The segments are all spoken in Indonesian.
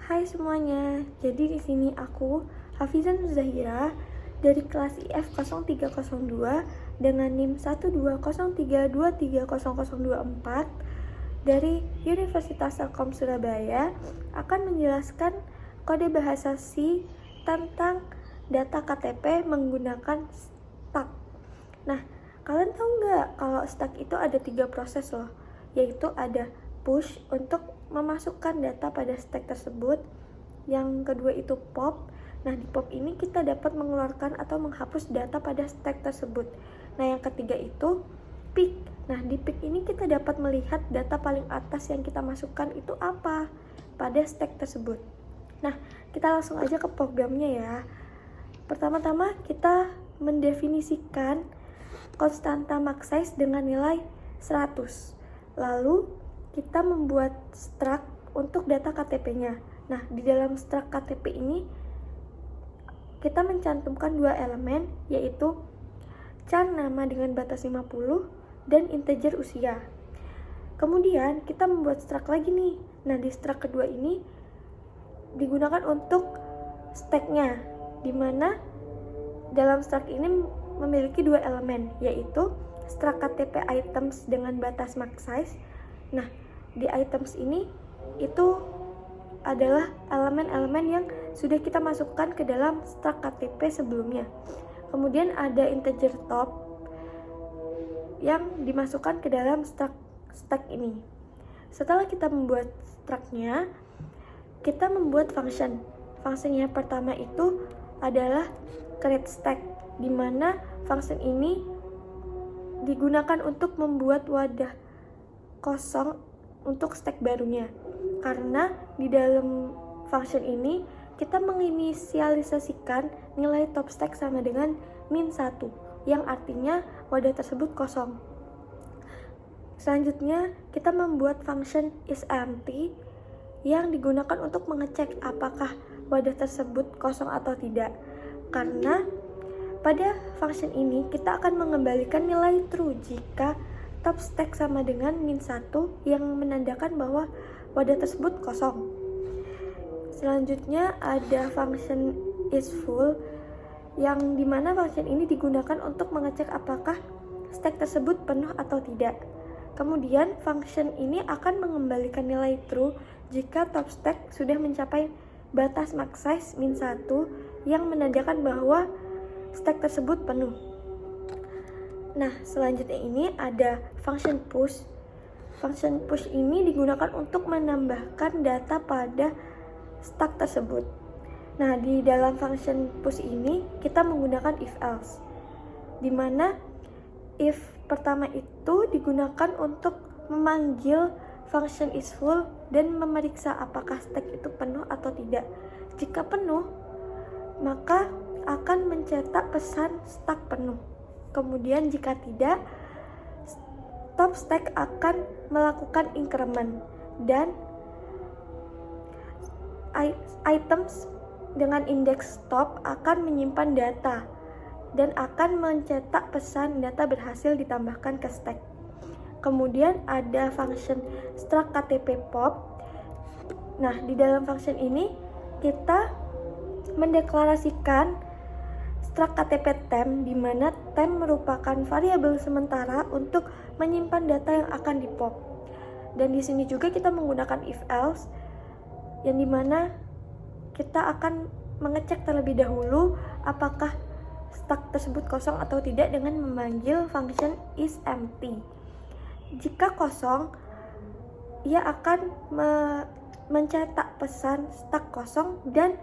Hai semuanya, jadi di sini aku Hafizan Zahira dari kelas IF 0302 dengan NIM 12032300024 dari Universitas Telkom Surabaya akan menjelaskan kode bahasa C tentang data KTP menggunakan stack. Nah, kalian tahu nggak kalau stack itu ada 3 proses loh, yaitu ada push untuk memasukkan data pada stack tersebut, yang kedua itu pop. Nah, di pop ini kita dapat mengeluarkan atau menghapus data pada stack tersebut. Nah, yang ketiga itu pick. Nah, di pick ini kita dapat melihat data paling atas yang kita masukkan itu apa pada stack tersebut. Nah, kita langsung aja ke programnya ya. Pertama-tama kita mendefinisikan konstanta max size dengan nilai 100. Lalu kita membuat struct untuk data KTP-nya. Nah, di dalam struct KTP ini kita mencantumkan 2 elemen, yaitu char nama dengan batas 50 dan integer usia. Kemudian kita membuat struct lagi nih. Nah, di struct kedua ini digunakan untuk stack-nya, dimana dalam struct ini memiliki 2 elemen, yaitu struct KTP items dengan batas max size. Nah, di items ini itu adalah elemen-elemen yang sudah kita masukkan ke dalam struct KTP sebelumnya. Kemudian ada integer top yang dimasukkan ke dalam stack ini. Setelah kita membuat struct-nya, kita membuat function. Function yang pertama itu adalah create stack, di mana function ini digunakan untuk membuat wadah kosong untuk stack barunya. Karena di dalam function ini kita menginisialisasikan nilai top stack sama dengan min 1, yang artinya wadah tersebut kosong. Selanjutnya kita membuat function isEmpty yang digunakan untuk mengecek apakah wadah tersebut kosong atau tidak. Karena pada function ini kita akan mengembalikan nilai true jika top stack sama dengan min 1, yang menandakan bahwa wadah tersebut kosong. Selanjutnya ada function isFull, yang dimana function ini digunakan untuk mengecek apakah stack tersebut penuh atau tidak. Kemudian function ini akan mengembalikan nilai true jika top stack sudah mencapai batas max size min 1, yang menandakan bahwa stack tersebut penuh. Nah, selanjutnya ini ada function push. Function push ini digunakan untuk menambahkan data pada stack tersebut. Nah, di dalam function push ini kita menggunakan if else, di mana if pertama itu digunakan untuk memanggil function isFull dan memeriksa apakah stack itu penuh atau tidak. Jika penuh, maka akan mencetak pesan stack penuh. Kemudian jika tidak, top stack akan melakukan increment, dan items dengan indeks top akan menyimpan data dan akan mencetak pesan data berhasil ditambahkan ke stack. Kemudian ada function struct KTP pop. Nah, di dalam function ini kita mendeklarasikan struct KTP temp, di mana temp merupakan variabel sementara untuk menyimpan data yang akan di-pop. Dan di sini juga kita menggunakan if else, yang dimana kita akan mengecek terlebih dahulu apakah stack tersebut kosong atau tidak dengan memanggil function isEmpty. Jika kosong, ia akan mencetak pesan stack kosong dan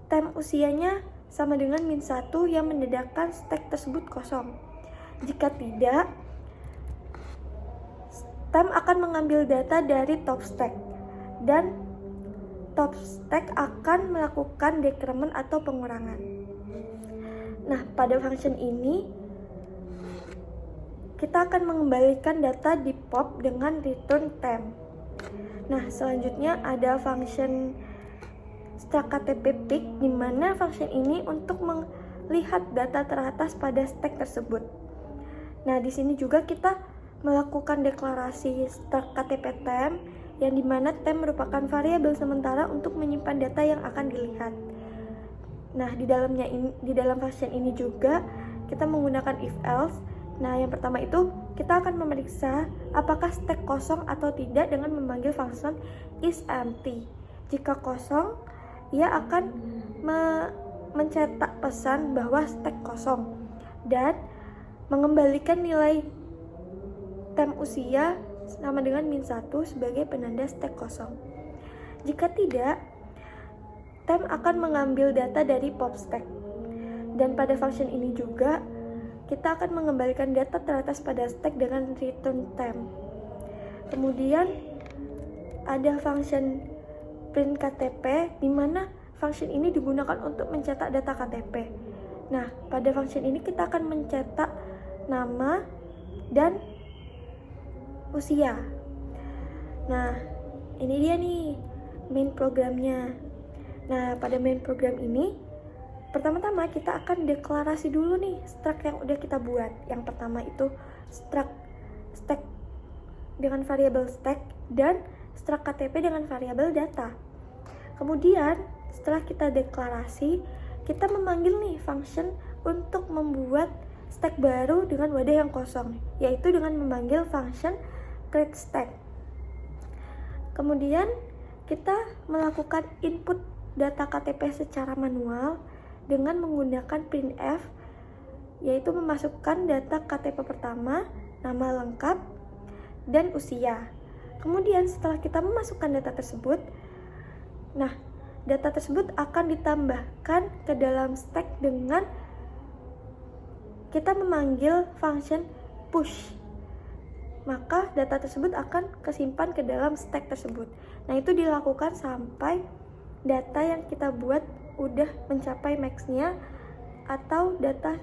temp usianya sama dengan min 1, yang menandakan stack tersebut kosong. Jika tidak, temp akan mengambil data dari top stack, dan top stack akan melakukan decrement atau pengurangan. Nah, pada function ini kita akan mengembalikan data di pop dengan return temp. Nah, selanjutnya ada function struct KTP pick, di mana function ini untuk melihat data teratas pada stack tersebut. Nah, di sini juga kita melakukan deklarasi struct KTP temp, yang dimana temp merupakan variabel sementara untuk menyimpan data yang akan dilihat. Nah, di dalam function ini juga kita menggunakan if else. Nah, yang pertama itu kita akan memeriksa apakah stack kosong atau tidak dengan memanggil function is empty. Jika kosong, ia akan mencetak pesan bahwa stack kosong dan mengembalikan nilai temp usia sama dengan -1 sebagai penanda stack kosong. Jika tidak, temp akan mengambil data dari pop stack. Dan pada function ini juga kita akan mengembalikan data teratas pada stack dengan return temp. Kemudian ada function print KTP, di mana function ini digunakan untuk mencetak data KTP. Nah, pada function ini kita akan mencetak nama dan usia. Nah, ini dia nih main programnya. Nah, pada main program ini pertama-tama kita akan deklarasi dulu nih struct yang udah kita buat. Yang pertama itu struct stack dengan variabel stack dan struct KTP dengan variabel data. Kemudian setelah kita deklarasi, kita memanggil nih function untuk membuat stack baru dengan wadah yang kosong, yaitu dengan memanggil function create stack. Kemudian kita melakukan input data KTP secara manual dengan menggunakan printf, yaitu memasukkan data KTP pertama, nama lengkap, dan usia. Kemudian setelah kita memasukkan data tersebut, nah, data tersebut akan ditambahkan ke dalam stack dengan kita memanggil function push. Maka data tersebut akan kesimpan ke dalam stack tersebut. Nah, itu dilakukan sampai data yang kita buat udah mencapai max-nya atau data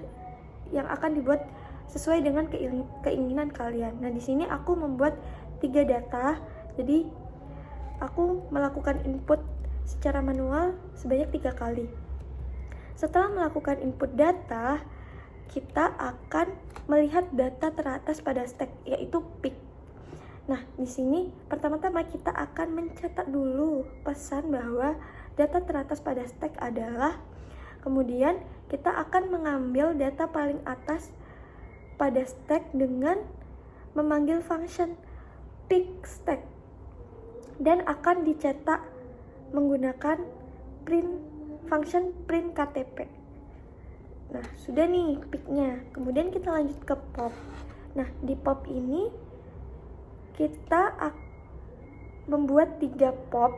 yang akan dibuat sesuai dengan keinginan kalian. Nah, di sini aku membuat 3 data. Jadi aku melakukan input secara manual sebanyak 3 kali. Setelah melakukan input data, kita akan melihat data teratas pada stack, yaitu pick. Nah, di sini pertama-tama kita akan mencetak dulu pesan bahwa data teratas pada stack adalah, kemudian kita akan mengambil data paling atas pada stack dengan memanggil function pick stack dan akan dicetak menggunakan function print KTP. Nah, sudah nih picknya. Kemudian kita lanjut ke pop. Nah, di pop ini kita membuat 3 pop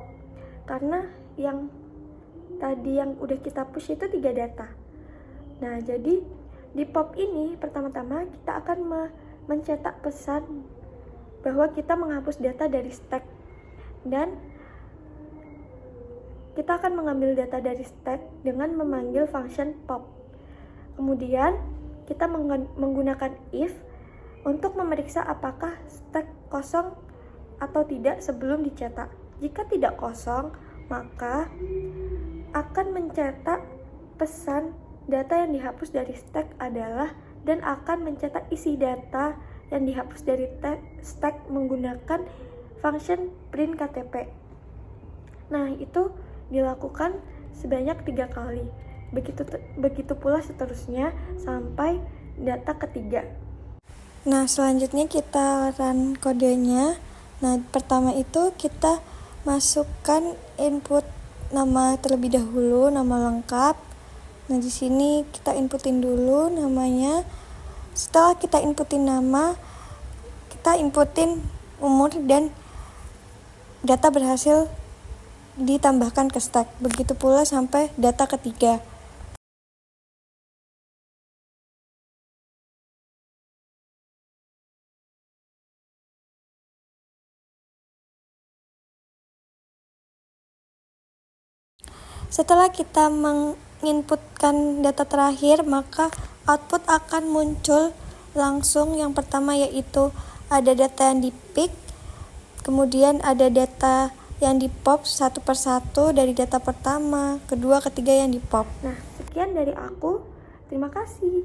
karena yang tadi yang udah kita push itu 3 data. Nah, jadi di pop ini pertama-tama kita akan mencetak pesan bahwa kita menghapus data dari stack, dan kita akan mengambil data dari stack dengan memanggil function pop. Kemudian kita menggunakan if untuk memeriksa apakah stack kosong atau tidak sebelum dicetak. Jika tidak kosong, maka akan mencetak pesan data yang dihapus dari stack adalah, dan akan mencetak isi data yang dihapus dari stack menggunakan function print KTP. Nah, itu dilakukan sebanyak 3 kali. Begitu pula seterusnya sampai data ketiga. Nah, selanjutnya kita run kodenya. Nah, pertama itu kita masukkan input nama terlebih dahulu, nama lengkap. Nah, di sini kita inputin dulu namanya. Setelah kita inputin nama, kita inputin umur dan data berhasil ditambahkan ke stack. Begitu pula sampai data ketiga. Setelah kita menginputkan data terakhir, maka output akan muncul langsung. Yang pertama yaitu ada data yang di pick, kemudian ada data yang di pop satu persatu dari data pertama, kedua, ketiga yang di pop. Nah, sekian dari aku. Terima kasih.